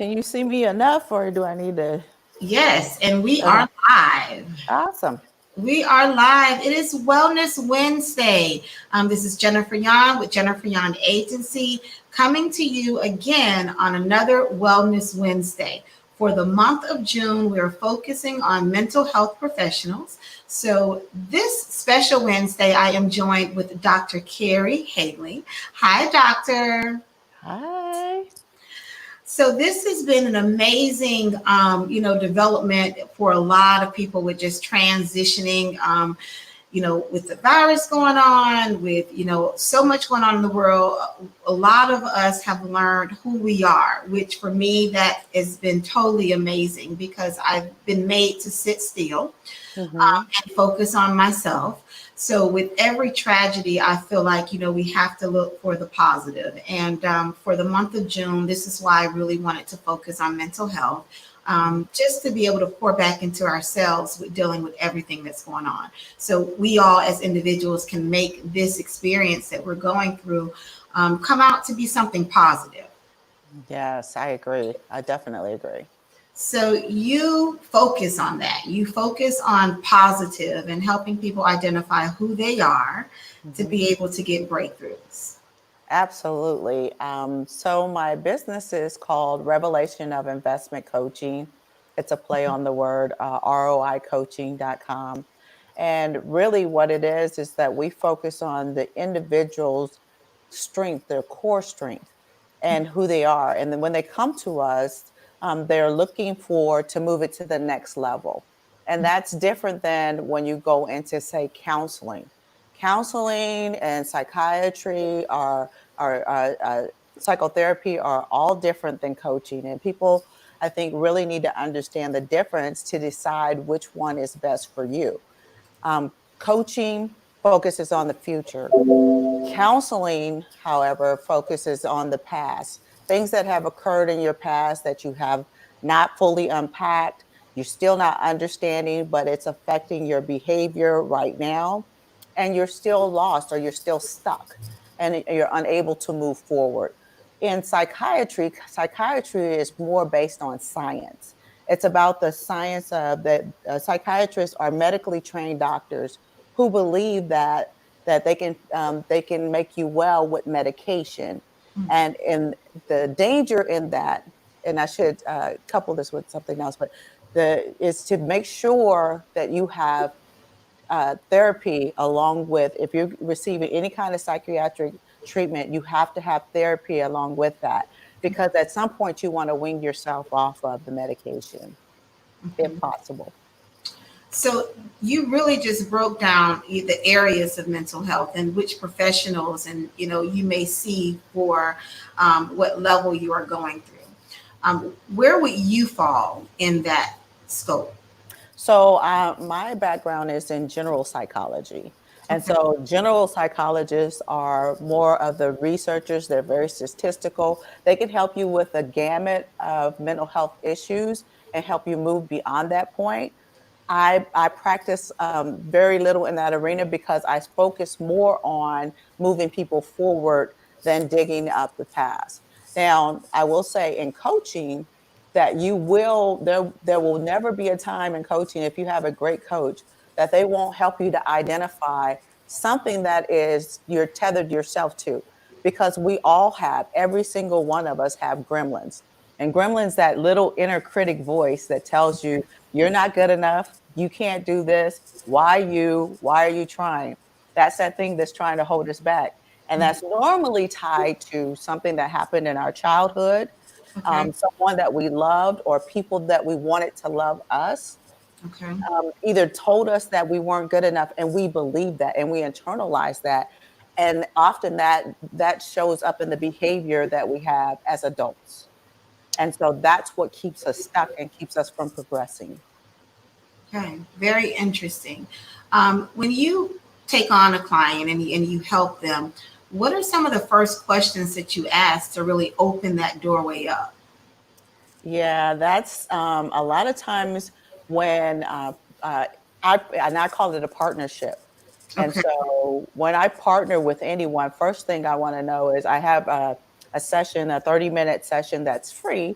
Can you see me enough or do I need to? Yes, and we Okay. are live. Awesome. We are live. It is Wellness Wednesday. This is Jennifer Yon with Jennifer Yon Agency coming to you again on another Wellness Wednesday. For the month of June, we are focusing on mental health professionals. So, this special Wednesday, I am joined with Doctor Carrie Haley. Hi, Doctor. Hi. So this has been an amazing, development for a lot of people with just transitioning, with the virus going on, with, so much going on in the world. A lot of us have learned who we are, which for me, that has been totally amazing because I've been made to sit still Mm-hmm. and focus on myself. So with every tragedy, I feel like, we have to look for the positive. And for the month of June, this is why I really wanted to focus on mental health, just to be able to pour back into ourselves with dealing with everything that's going on. So we all as individuals can make this experience that we're going through come out to be something positive. Yes, I agree. I definitely agree. So you focus on that. You focus on positive and helping people identify who they are to Hmm. be able to get breakthroughs. Absolutely. So my business is called Revelation of Investment Coaching. It's a play on the word roicoaching.com. And really what it is that we focus on the individual's strength, their core strength, and who they are. And then when they come to us, they're looking for to move it to the next level. And that's different than when you go into, say, counseling. Counseling and psychiatry are psychotherapy are all different than coaching. And people, I think, really need to understand the difference to decide which one is best for you. Coaching focuses on the future. Counseling, however, focuses on the past, things that have occurred in your past that you have not fully unpacked. You're still not understanding, but it's affecting your behavior right now. And you're still lost or you're still stuck and you're unable to move forward. In psychiatry, psychiatry is more based on science. It's about the science of that psychiatrists are medically trained doctors who believe that they can make you well with medication, and in the danger in that, and I should couple this with something else, but the is to make sure that you have therapy along with, if you're receiving any kind of psychiatric treatment, you have to have therapy along with that, because at some point you want to wean yourself off of the medication if possible. So you really just broke down the areas of mental health and which professionals and you may see for what level you are going through. Where would you fall in that scope? So, my background is in general psychology. And Okay. so, general psychologists are more of the researchers. They're very statistical. They can help you with a gamut of mental health issues and help you move beyond that point. I practice very little in that arena because I focus more on moving people forward than digging up the past. Now, I will say in coaching that there will never be a time in coaching, if you have a great coach, that they won't help you to identify something that is you're tethered yourself to, because we all have, every single one of us have gremlins. And gremlins, that little inner critic voice that tells you you're not good enough, you can't do this, why are you trying? That's that thing that's trying to hold us back. And that's normally tied to something that happened in our childhood, Okay. someone that we loved or people that we wanted to love us, Okay. either told us that we weren't good enough, and we believe that and we internalize that. And often that shows up in the behavior that we have as adults. And so that's what keeps us stuck and keeps us from progressing. Okay. Very interesting. When you take on a client and you help them, what are some of the first questions that you ask to really open that doorway up? Yeah, that's a lot of times when uh, I call it a partnership. And Okay. so when I partner with anyone, first thing I want to know is I have a session, a 30-minute session that's free,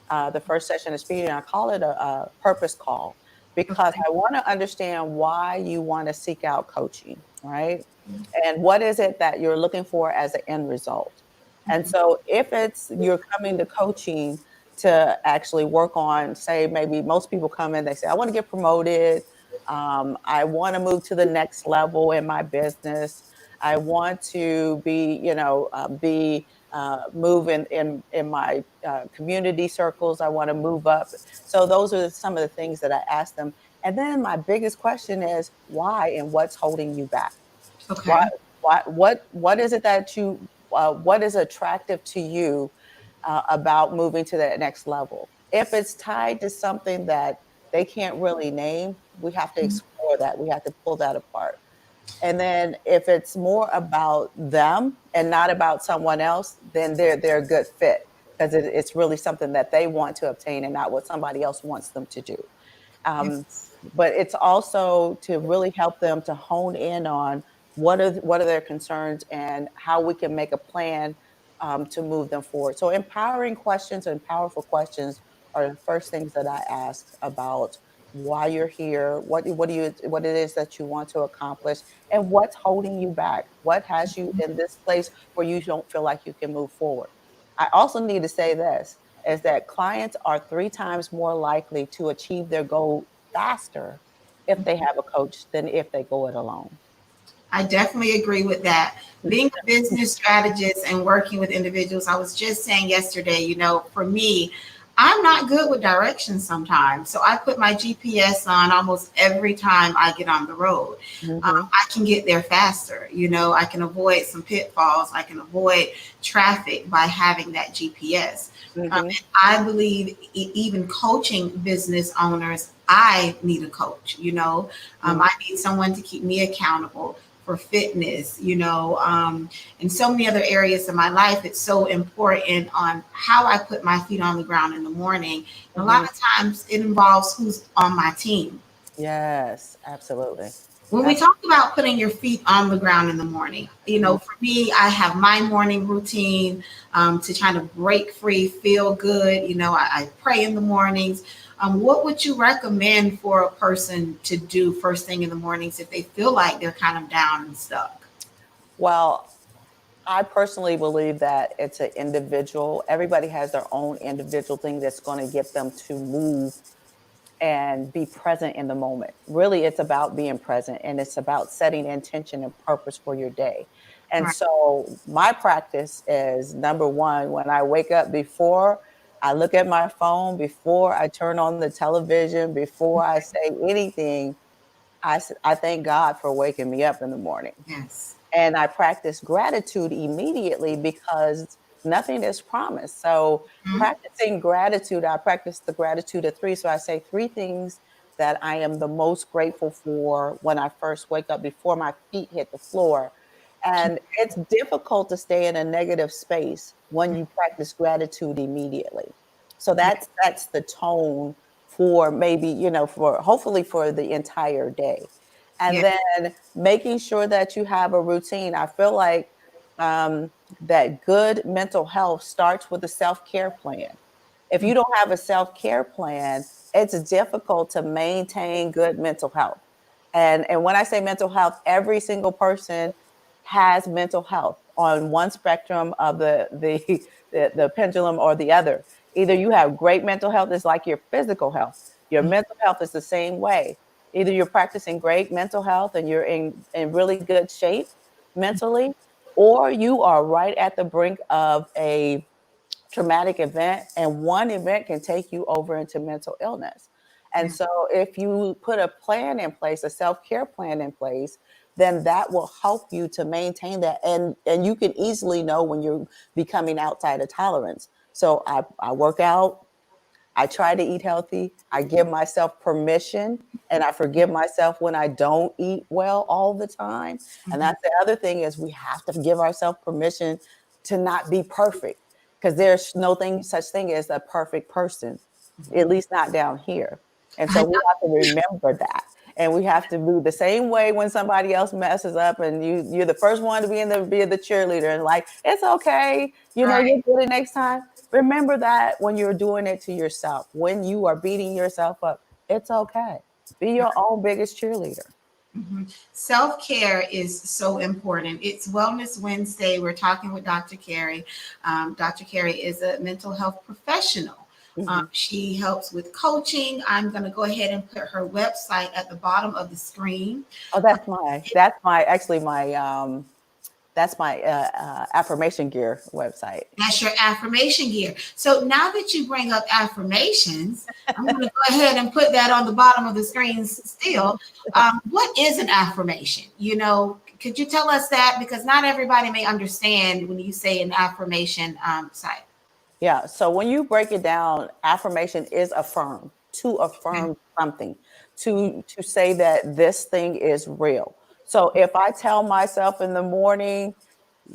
the first session of speaking. I call it a purpose call because Okay. I want to understand why you want to seek out coaching, right? And what is it that you're looking for as an end result? And Mhm. so if it's you're coming to coaching to actually work on, say, maybe most people come in, they say, I want to get promoted. I want to move to the next level in my business. I want to be, be move in my community circles. I want to move up. So those are some of the things that I ask them. And then my biggest question is why and what's holding you back? Why, Okay. what is it that what is attractive to you about moving to that next level? If it's tied to something that they can't really name, we have to Mhm. explore that. We have to pull that apart. And then if it's more about them and not about someone else, then they're a good fit because it's really something that they want to obtain and not what somebody else wants them to do. Um, Yes. but it's also to really help them to hone in on what are their concerns and how we can make a plan to move them forward. So empowering questions and powerful questions are the first things that I ask about why you're here, what it is that you want to accomplish, and what's holding you back. What has you in this place where you don't feel like you can move forward? I also need to say this is that clients are 3 times more likely to achieve their goal faster if they have a coach than if they go it alone. I definitely agree with that. Being a business strategist and working with individuals, I was just saying yesterday, for me, I'm not good with directions sometimes. So I put my GPS on almost every time I get on the road. Mhm, I can get there faster. I can avoid some pitfalls. I can avoid traffic by having that GPS. mhm, And I believe even coaching business owners, I need a coach. mhm. I need someone to keep me accountable for fitness, and so many other areas of my life. It's so important on how I put my feet on the ground in the morning. And a lot Mhm. of times it involves who's on my team. Yes, absolutely. When we Ab talk about putting your feet on the ground in the morning, mhm. for me, I have my morning routine to kind of break free, feel good. I pray in the mornings. What would you recommend for a person to do first thing in the mornings if they feel like they're kind of down and stuck? Well, I personally believe that it's an individual everybody has their own individual thing that's gonna get them to move and be present in the moment. Really, it's about being present and it's about setting intention and purpose for your day. And Right. so, my practice is number one, when I wake up, before I look at my phone, before I turn on the television, before I say anything, I thank God for waking me up in the morning. Yes. And I practice gratitude immediately because nothing is promised. So Mhm. practicing gratitude, I practice the gratitude of three. So I say three things that I am the most grateful for when I first wake up before my feet hit the floor. And it's difficult to stay in a negative space when you practice gratitude immediately. So Yeah. that's the tone for maybe, for hopefully for the entire day. And Yeah. then making sure that you have a routine. I feel like um, that good mental health starts with a self care plan. If you don't have a self care plan, it's difficult to maintain good mental health. And when I say mental health, every single person has mental health on one spectrum of the pendulum or the other. Either you have great mental health, it's like your physical health. Your mental health is the same way. Either you're practicing great mental health and you're in really good shape mentally, or you are right at the brink of a traumatic event, and one event can take you over into mental illness. And Yeah. so, if you put a plan in place, a self care plan in place, then that will help you to maintain that. And you can easily know when you're becoming outside of tolerance. So, I work out, I try to eat healthy. I give myself permission and I forgive myself when I don't eat well all the time. And Mhm. that's the other thing is we have to give ourselves permission to not be perfect because there's no thing such thing as a perfect person, at least not down here. And I so we have to remember that. And we have to do the same way when somebody else messes up, and you're the first one to be the cheerleader and like, it's okay, Right. you'll get it next time. Remember that when you're doing it to yourself, when you are beating yourself up, it's okay. Be your own biggest cheerleader. Mhm. Self-care is so important. It's Wellness Wednesday. We're talking with Dr. Carrie. Dr. Carrie is a mental health professional. Mhm. She helps with coaching. I'm going to go ahead and put her website at the bottom of the screen. Oh, that's my affirmation gear website. That's your affirmation gear. So now that you bring up affirmations, I'm going to go ahead and put that on the bottom of the screen still. What is an affirmation? Could you tell us that? Because not everybody may understand when you say an affirmation site. Yeah. So when you break it down, affirmation is affirm, to Okay. affirm something, to say that this thing is real. So if I tell myself in the morning,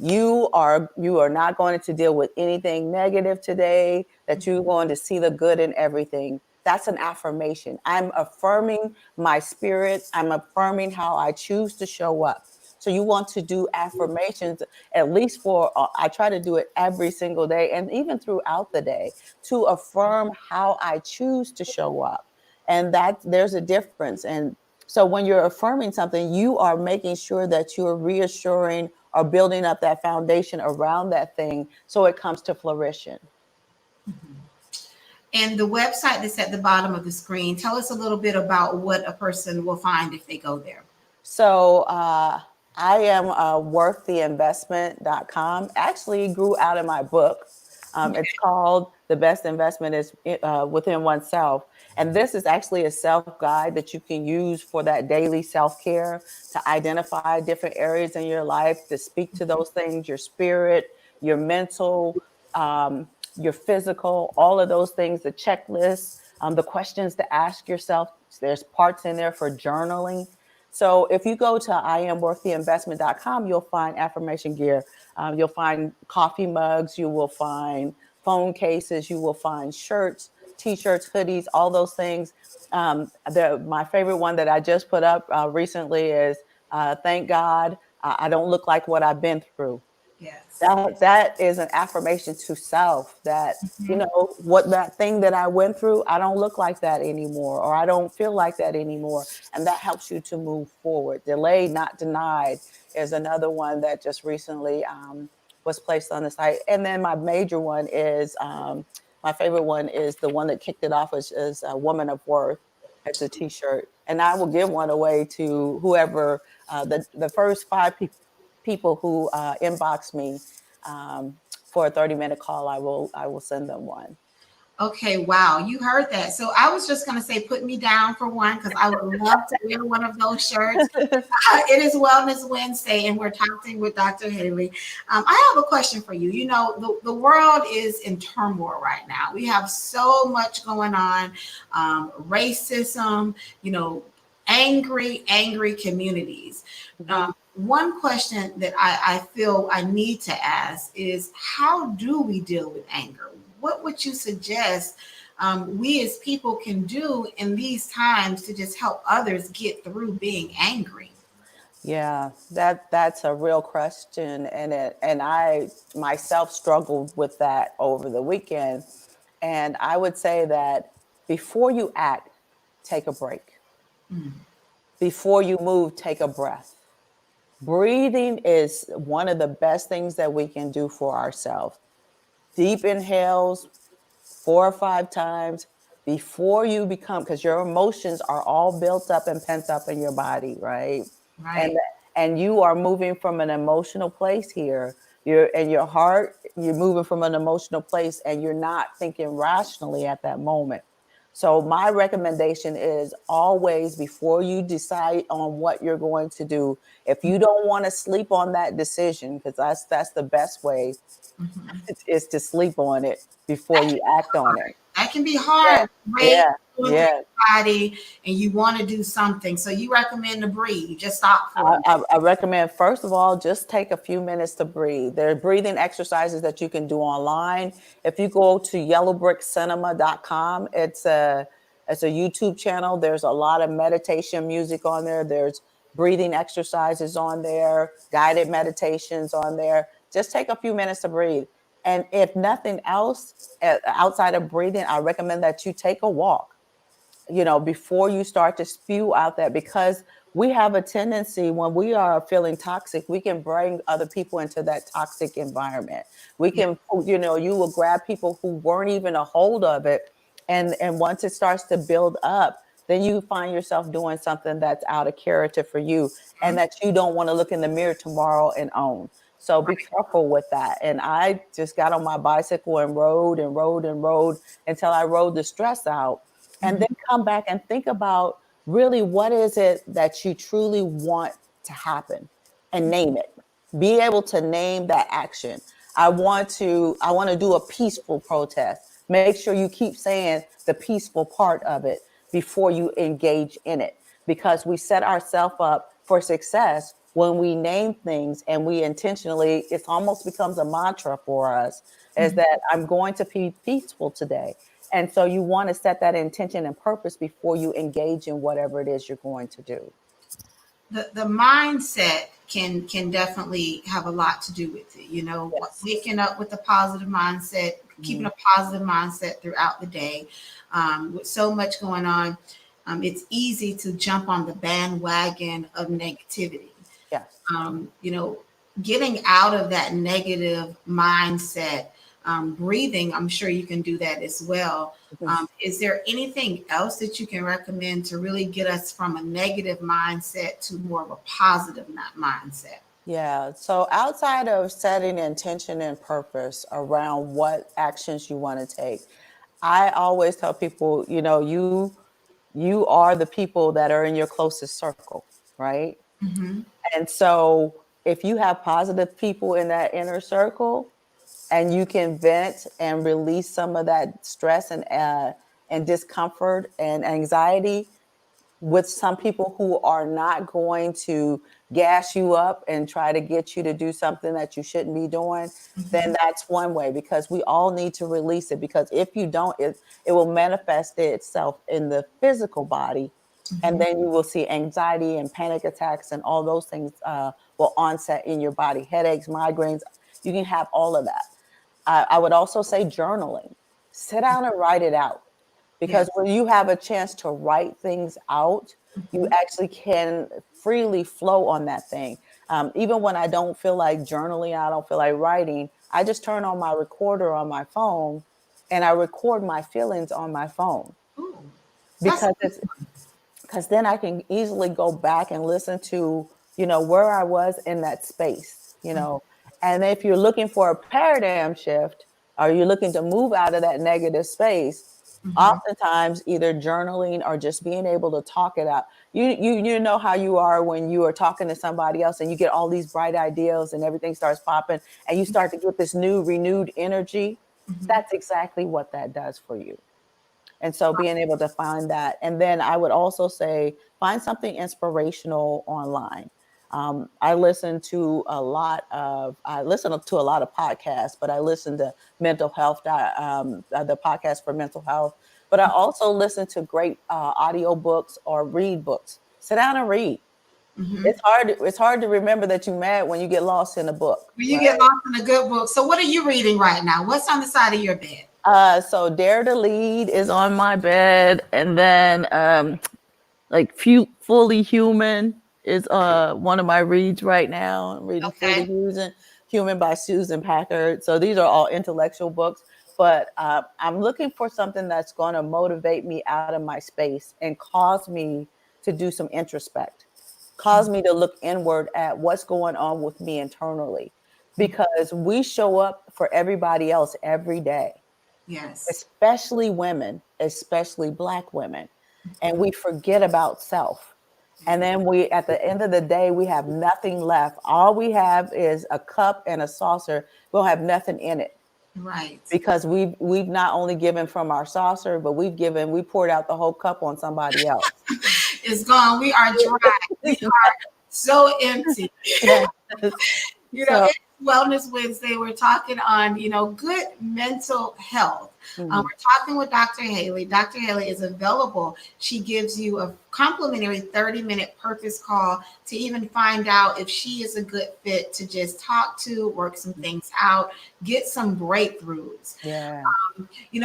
you are not going to deal with anything negative today, that you're going to see the good in everything. That's an affirmation. I'm affirming my spirit. I'm affirming how I choose to show up. So you want to do affirmations at least for, I try to do it every single day and even throughout the day to affirm how I choose to show up. And that there's a difference. And so when you're affirming something, you are making sure that you're reassuring or building up that foundation around that thing so it comes to fruition. And the website that's at the bottom of the screen, tell us a little bit about what a person will find if they go there. So I am worththeinvestment.com. Actually grew out of my book. It's called The Best Investment is Within Oneself. And this is actually a self guide that you can use for that daily self care, to identify different areas in your life, to speak to those things, your spirit, your mental, your physical, all of those things, the checklists, the questions to ask yourself. There's parts in there for journaling. So if you go to iamworthyinvestment.com, you'll find affirmation gear. You'll find coffee mugs. You will find phone cases. You will find shirts, t-shirts, hoodies, all those things. My favorite one that I just put up recently is thank God I don't look like what I've been through. Yes. That is an affirmation to self that, Mhm. what that thing that I went through, I don't look like that anymore, or I don't feel like that anymore. And that helps you to move forward. Delayed, not denied is another one that just recently was placed on the site. And then my favorite one is the one that kicked it off, which is a Woman of Worth. It's a t-shirt. And I will give one away to whoever, the first people who inbox me for a 30-minute call. I will send them one. Okay, wow, you heard that. So I was just going to say, put me down for one because I would love to wear one of those shirts. It is Wellness Wednesday, and we're talking with Dr. Haley. I have a question for you. The world is in turmoil right now. We have so much going on, racism, angry communities. Mhm. One question that I feel I need to ask is, how do we deal with anger? What would you suggest we as people can do in these times to just help others get through being angry? Yeah, that's a real question, and I myself struggled with that over the weekend. And I would say that before you act, take a break. Mm. Before you move, take a breath. Breathing is one of the best things that we can do for ourselves. Deep inhales, 4 or 5 times before you become, because your emotions are all built up and pent up in your body, right? And Right. and you are moving from an emotional place here. You're in your heart, you're moving from an emotional place and you're not thinking rationally at that moment. So my recommendation is always, before you decide on what you're going to do, if you don't want to sleep on that decision, because that's the best way, Mhm. is to sleep on it before you act on it. That can be Yeah, hard. Right, yeah, going through yeah. your body, and you want to do something. So you recommend to breathe. You just stop for a minute. I recommend, first of all, just take a few minutes to breathe. There are breathing exercises that you can do online. If you go to yellowbrickcinema.com, It's a YouTube channel. There's a lot of meditation music on there. There's breathing exercises on there, guided meditations on there. Just take a few minutes to breathe. And if nothing else, outside of breathing, I recommend that you take a walk, before you start to spew out that, because we have a tendency when we are feeling toxic, we can bring other people into that toxic environment. We Yeah. can, you will grab people who weren't even a hold of it. And once it starts to build up, then you find yourself doing something that's out of character for you and Mhm. that you don't want to look in the mirror tomorrow and own. So be Right. careful with that. And I just got on my bicycle and rode and rode and rode until I rode the stress out, and Mhm. then come back and think about really what is it that you truly want to happen, and name it. Be able to name that action. I want to do a peaceful protest. Make sure you keep saying the peaceful part of it before you engage in it, because we set ourselves up for success when we name things and we intentionally, it almost becomes a mantra for us, is Mhm. that I'm going to be peaceful today. And so you want to set that intention and purpose before you engage in whatever it is you're going to do. The mindset can definitely have a lot to do with it. Yes. Waking up with a positive mindset, keeping Mhm. a positive mindset throughout the day. With so much going on, it's easy to jump on the bandwagon of negativity. Yes. um, you know, Getting out of that negative mindset, breathing, I'm sure you can do that as well. Mhm. Is there anything else that you can recommend to really get us from a negative mindset to more of a positive mindset? Yeah. So outside of setting intention and purpose around what actions you want to take, I always tell people, you are the people that are in your closest circle, right? Mm-hmm. And so if you have positive people in that inner circle, and you can vent and release some of that stress and discomfort and anxiety with some people who are not going to gas you up and try to get you to do something that you shouldn't be doing, Mm-hmm. then that's one way, because we all need to release it, because if you don't, it will manifest itself in the physical body, and Mm-hmm. then you will see anxiety and panic attacks and all those things will onset in your body, headaches, migraines. You can have all of that. I would also say journaling. Sit down and write it out, because Yes. when you have a chance to write things out, you Mm-hmm. actually can freely flow on that thing. Even when I don't feel like journaling, I don't feel like writing, I just turn on my recorder on my phone and I record my feelings on my phone, Ooh, that's a because good it's one. because then I can easily go back and listen to, where I was in that space. And if you're looking for a paradigm shift, or you're looking to move out of that negative space, Mm-hmm. oftentimes either journaling or just being able to talk it out. You know how you are when you are talking to somebody else and you get all these bright ideas and everything starts popping and you start to get this new renewed energy. Mm-hmm. That's exactly what that does for you. And so being able to find that. And then I would also say find something inspirational online. I listen to a lot of podcasts, but I listen to mental health, the podcast for mental health. But I also listen to great audio books or read books. Sit down and read. Mm-hmm. It's hard to remember that you're mad when you get lost in a book, When you right? get lost in a good book. So, what are you reading right now? What's on the side of your bed? So Dare to Lead is on my bed, and then like Fully Human is one of my reads right now. I'm reading Okay. Human by Susan Packard. So these are all intellectual books, but I'm looking for something that's going to motivate me out of my space and cause me to do some introspect, cause me to look inward at what's going on with me internally, because we show up for everybody else every day, Yes. especially women, especially Black women. And we forget about self. And then at the end of the day, we have nothing left. All we have is a cup and a saucer. We'll have nothing in it, Right. because we've not only given from our saucer, but we poured out the whole cup on somebody else. It's gone. We are dry. We are so empty. Yeah. You know, So, it, Wellness Wednesday. We're talking on, good mental health. Mhm. We're talking with Dr. Haley. Dr. Haley is available. She gives you a complimentary 30-minute purpose call to even find out if she is a good fit to just talk to, work some things out, get some breakthroughs. Yeah.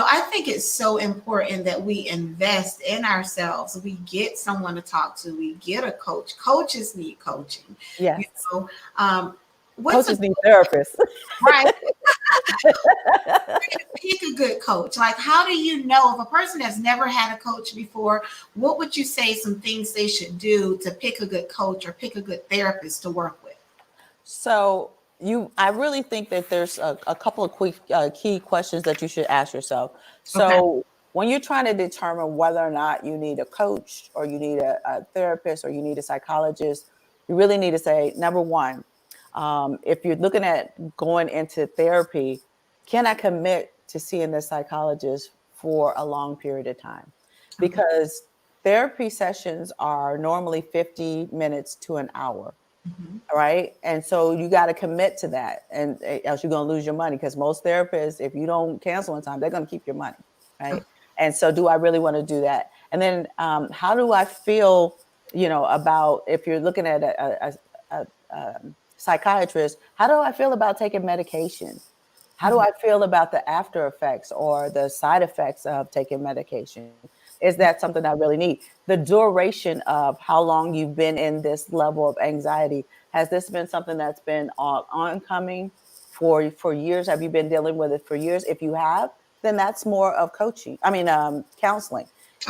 I think it's so important that we invest in ourselves. We get someone to talk to. We get a coach. Coaches need coaching. You Yes. know, um, what's a Coaches need therapists. right? Pick a good coach. Like, how do you know if a person has never had a coach before? What would you say some things they should do to pick a good coach or pick a good therapist to work with? So I really think that there's a couple of quick key questions that you should ask yourself. Okay. So when you're trying to determine whether or not you need a coach or you need a therapist or you need a psychologist, you really need to say, number one, if you're looking at going into therapy, can I commit to seeing the psychologist for a long period of time? Okay. Because therapy sessions are normally 50 minutes to an hour. Mhm. Right. And so you got to commit to that, and else you're going to lose your money, because most therapists, if you don't cancel in time, they're going to keep your money. Right. Okay. And so, do I really want to do that? And then, how do I feel, about if you're looking at a psychiatrist, how do I feel about taking medication? How do Mhm. I feel about the after effects or the side effects of taking medication? Is that something I really need? The duration of how long you've been in this level of anxiety. Has this been something that's been oncoming for years? Have you been dealing with it for years? If you have, then that's more of coaching. I mean, counseling.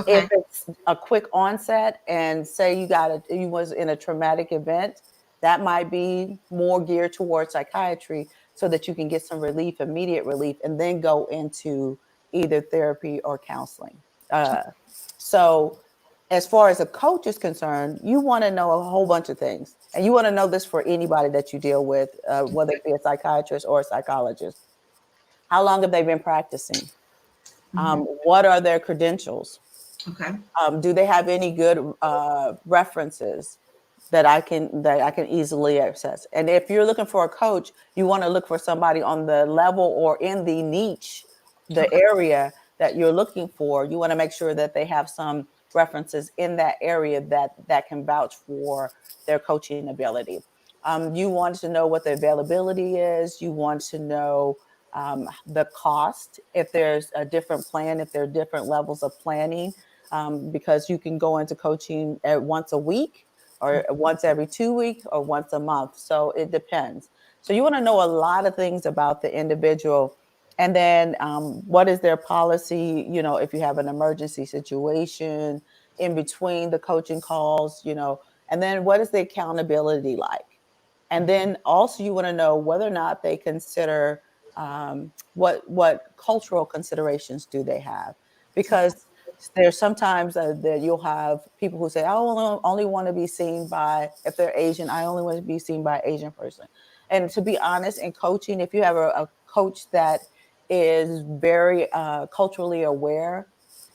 If Okay. it's a quick onset and say you was in a traumatic event, that might be more geared towards psychiatry so that you can get some relief, immediate relief, and then go into either therapy or counseling. Uh, so, as far as a coach is concerned, you want to know a whole bunch of things. And you want to know this for anybody that you deal with, whether it be a psychiatrist or a psychologist. How long have they been practicing? Mhm. What are their credentials? Okay. Do they have any good references that I can easily access? And if you're looking for a coach, you want to look for somebody on the level or in the niche, the Okay. area that you're looking for. You want to make sure that they have some references in that area that can vouch for their coaching ability. You want to know what the availability is. You want to know the cost, if there's a different plan, if there are different levels of planning, because you can go into coaching at once a week or once every 2 weeks or once a month. So it depends. So you want to know a lot of things about the individual. And then what is their policy, if you have an emergency situation in between the coaching calls, and then what is the accountability like? And then also you want to know whether or not they consider what cultural considerations do they have, because there's sometimes that you'll have people who say, I only want to be seen by, if they're Asian, I only want to be seen by Asian person. And to be honest, in coaching, if you have a coach that is very culturally aware,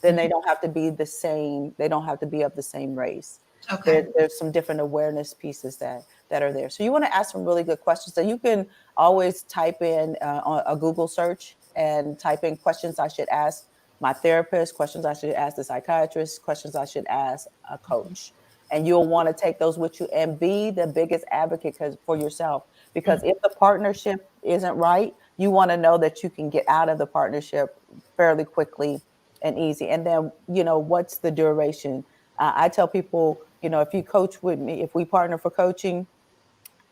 then they Mhm. don't have to be the same. They don't have to be of the same race. Okay. There's some different awareness pieces that are there. So you want to ask some really good questions. So you can always type in a Google search and type in questions I should ask my therapist, questions I should ask the psychiatrist, questions I should ask a coach. And you'll want to take those with you and be the biggest advocate for yourself. Because if the partnership isn't right, you want to know that you can get out of the partnership fairly quickly and easy. And then, what's the duration? I tell people, if you coach with me, if we partner for coaching,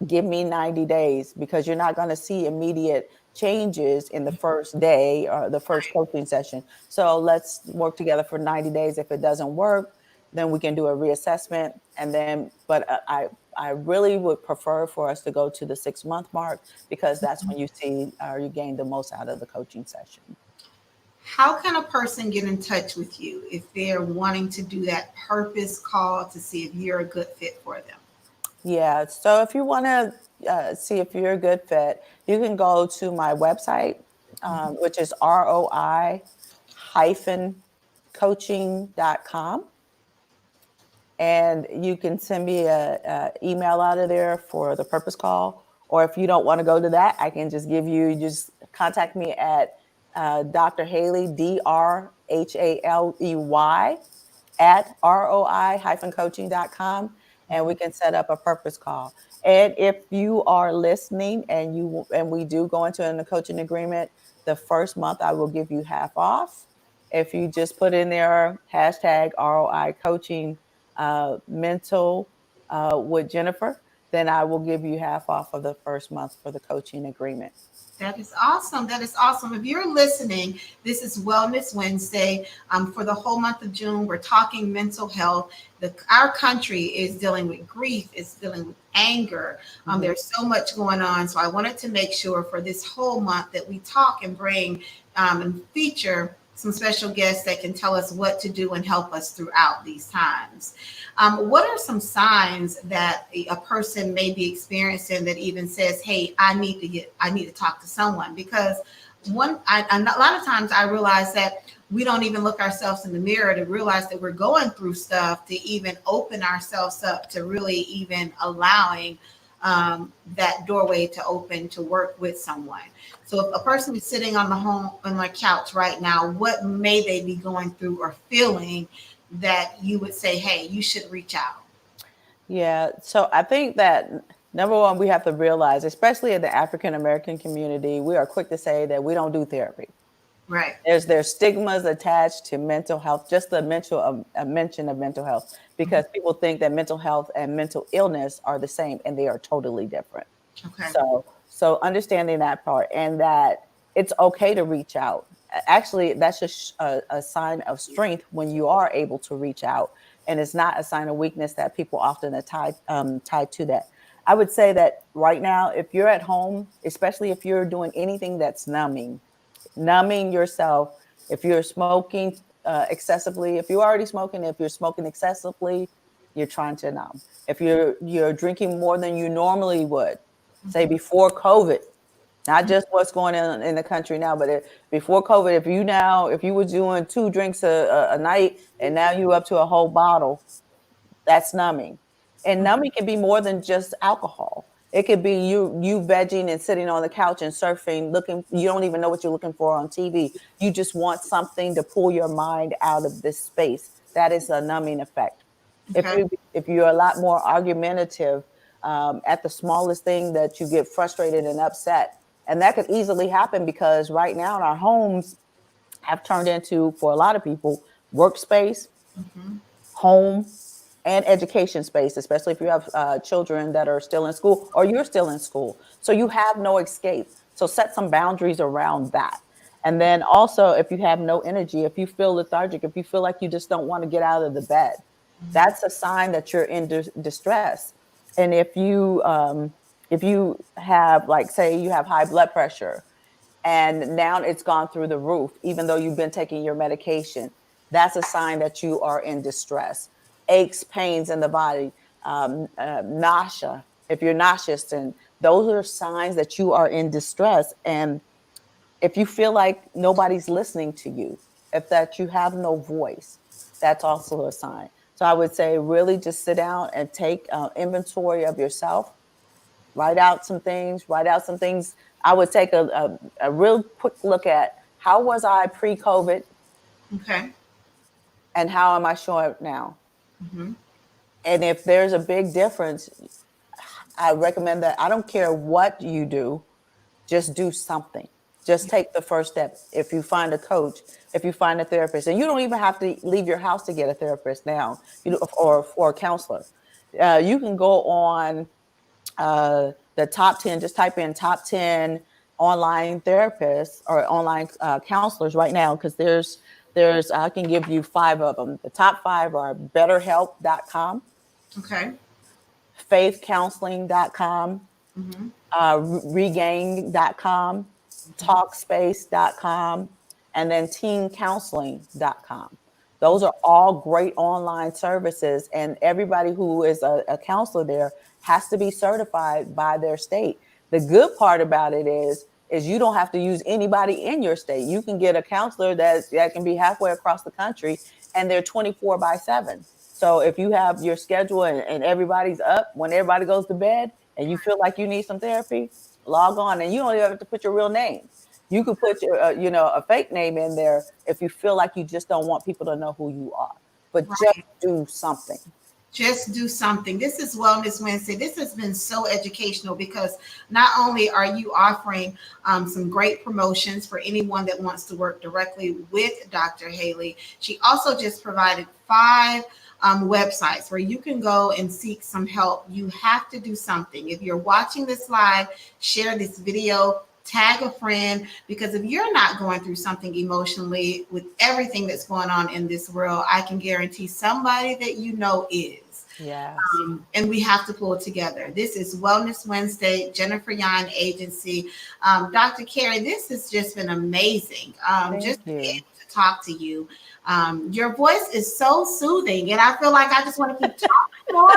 give me 90 days, because you're not going to see immediate changes in the first day or the first coaching session. So let's work together for 90 days. If it doesn't work, then we can do a reassessment. And then, but I really would prefer for us to go to the 6 month mark, because that's when you see or you gain the most out of the coaching session. How can a person get in touch with you if they're wanting to do that purpose call to see if you're a good fit for them? Yeah. So if you want to see if you're a good fit, you can go to my website, which is roi-coaching.com. And you can send me a email out of there for the purpose call, Or if you don't want to go to that, I can just give you, just contact me at Dr. Haley, DRHALEY, at roi-coaching.com, and we can set up a purpose call. And if you are listening and we do go into a coaching agreement, the first month I will give you half off. If you just put in there hashtag ROI coaching mental with Jennifer, then I will give you half off of the first month for the coaching agreement. That is awesome. That is awesome. If you're listening, this is Wellness Wednesday. For the whole month of June, we're talking mental health. Our country is dealing with grief, it's dealing with anger. There's so much going on. So I wanted to make sure for this whole month that we talk and bring and feature some special guests that can tell us what to do and help us throughout these times. What are some signs that a person may be experiencing that even says, "Hey, I need to talk to someone"? Because a lot of times I realize that we don't even look ourselves in the mirror to realize that we're going through stuff, to even open ourselves up to really even allowing that doorway to open to work with someone. So if a person is sitting on my couch right now, what may they be going through or feeling that you would say, "Hey, you should reach out"? Yeah. So I think that number one, we have to realize, especially in the African American community, we are quick to say that we don't do therapy. Right. There's stigmas attached to mental health, just a mention of mental health, because people think that mental health and mental illness are the same, and they are totally different. Okay. So understanding that part, and that it's okay to reach out. Actually, that's just a sign of strength when you are able to reach out, and it's not a sign of weakness that people often are tied to that. I would say that right now, if you're at home, especially if you're doing anything that's numbing yourself, if you're smoking excessively, if you're already smoking, if you're smoking excessively, you're trying to numb. If you're drinking more than you normally would, say before COVID, not just what's going on in the country now, but before COVID, if you were doing 2 drinks a night and now you up to a whole bottle, that's numbing. And numbing can be more than just alcohol. It could be you vegging and sitting on the couch and surfing, you don't even know what you're looking for on TV. You just want something to pull your mind out of this space. That is a numbing effect. Okay. If you're a lot more argumentative at the smallest thing, that you get frustrated and upset, and that could easily happen because right now in our homes have turned into, for a lot of people, workspace, home, and education space, especially if you have children that are still in school or you're still in school. So you have no escape. So set some boundaries around that. And then also, if you have no energy, if you feel lethargic, if you feel like you just don't want to get out of the bed, that's a sign that you're in distress. And if you have, like, say you have high blood pressure, and now it's gone through the roof, even though you've been taking your medication, that's a sign that you are in distress. Aches, pains in the body, nausea, if you're nauseous, and those are signs that you are in distress. And if you feel like nobody's listening to you, if that you have no voice, that's also a sign. So I would say really just sit down and take inventory of yourself. Write out some things. I would take a real quick look at, how was I pre-COVID Okay. and how am I showing up now? Mm-hmm. And if there's a big difference, I recommend that I don't care what you do, just do something. Just take the first step. If you find a coach, if you find a therapist, and you don't even have to leave your house to get a therapist now, or a counselor. You can go on the top 10, just type in top 10 online therapists or online counselors right now, because I can give you 5 of them. The top 5 are betterhelp.com, Okay. faithcounseling.com, Mm-hmm. regain.com, talkspace.com, and then teencounseling.com. Those are all great online services, and everybody who is a counselor there has to be certified by their state. The good part about it is you don't have to use anybody in your state. You can get a counselor that can be halfway across the country, and they're 24/7. So if you have your schedule and everybody's up when everybody goes to bed, and you feel like you need some therapy, log on, and you don't even have to put your real name. You could put your, a fake name in there if you feel like you just don't want people to know who you are. But just Right. do something. Just do something. This is Wellness Wednesday. This has been so educational because not only are you offering some great promotions for anyone that wants to work directly with Dr. Haley, she also just provided 5 websites where you can go and seek some help. You have to do something. If you're watching this live, share this video, tag a friend, because if you're not going through something emotionally with everything that's going on in this world, I can guarantee somebody that you know is. Yes. And we have to pull together. This is Wellness Wednesday, Jennifer Yon Agency. Dr. Carrie, this has just been amazing. Just Thank to be you. able to talk to you. Your voice is so soothing, and I feel like I just want to keep talking more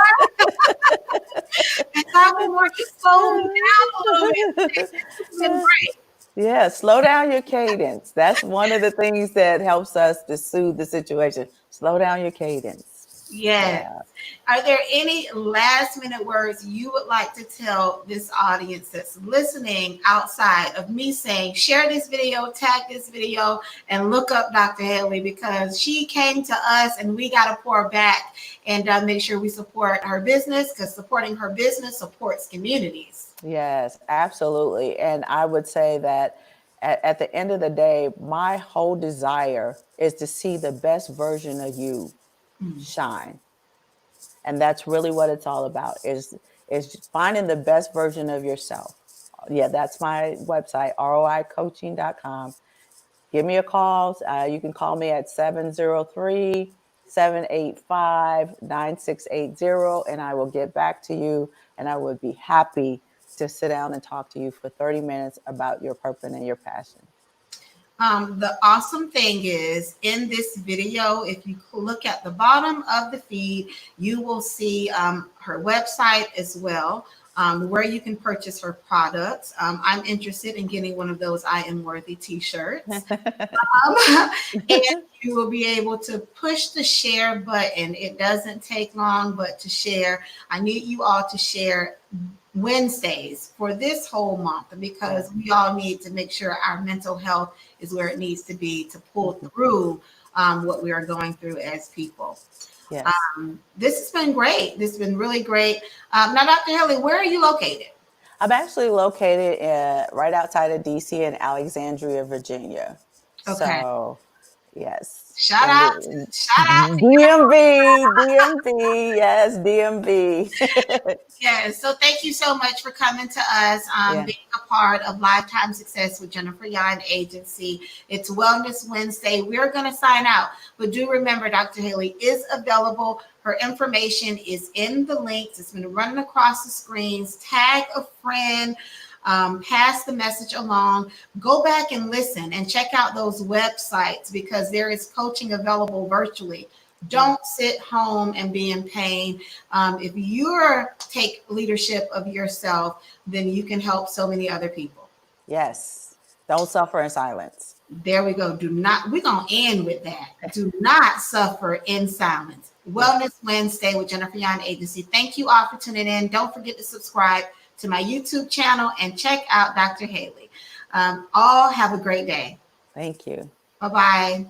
and talking more. You slow me down a little bit. This has been great. Yeah, slow down your cadence. That's one of the things that helps us to soothe the situation. Slow down your cadence. Yes. Yeah. Are there any last minute words you would like to tell this audience that's listening outside of me saying, share this video, tag this video, and look up Dr. Haley because she came to us and we got to pour back and make sure we support her business because supporting her business supports communities. Yes, absolutely. And I would say that at the end of the day, my whole desire is to see the best version of you shine. And that's really what it's all about is finding the best version of yourself. Yeah, that's my website, roicoaching.com. Give me a call. You can call me at 703-785-9680, and I will get back to you. And I would be happy to sit down and talk to you for 30 minutes about your purpose and your passion. The awesome thing is in this video, if you look at the bottom of the feed, you will see her website as well, where you can purchase her products. I'm interested in getting one of those I Am Worthy t-shirts. And you will be able to push the share button. It doesn't take long, but to share, I need you all to share Wednesdays for this whole month because we all need to make sure our mental health is where it needs to be to pull through what we are going through as people. Yes. This has been great. This has been really great. Now, Dr. Haley, where are you located? I'm actually located right outside of DC in Alexandria, Virginia. Okay. So, yes. Shout And out to DMV, yes, DMV. Yes. So thank you so much for coming to us, Yeah. being a part of Lifetime Success with Jennifer Yon Agency. It's Wellness Wednesday. We're going to sign out. But do remember, Dr. Haley is available. Her information is in the links. It's been running across the screens. Tag a friend. Pass the message along. Go back and listen and check out those websites because there is coaching available virtually. Don't sit home and be in pain. If you take leadership of yourself, then you can help so many other people. Yes. Don't suffer in silence. There we go. We're going to end with that. Do not suffer in silence. Wellness Wednesday with Jennifer Yon Agency. Thank you all for tuning in. Don't forget to subscribe to my YouTube channel and check out Dr. Haley. All have a great day. Thank you. Bye-bye.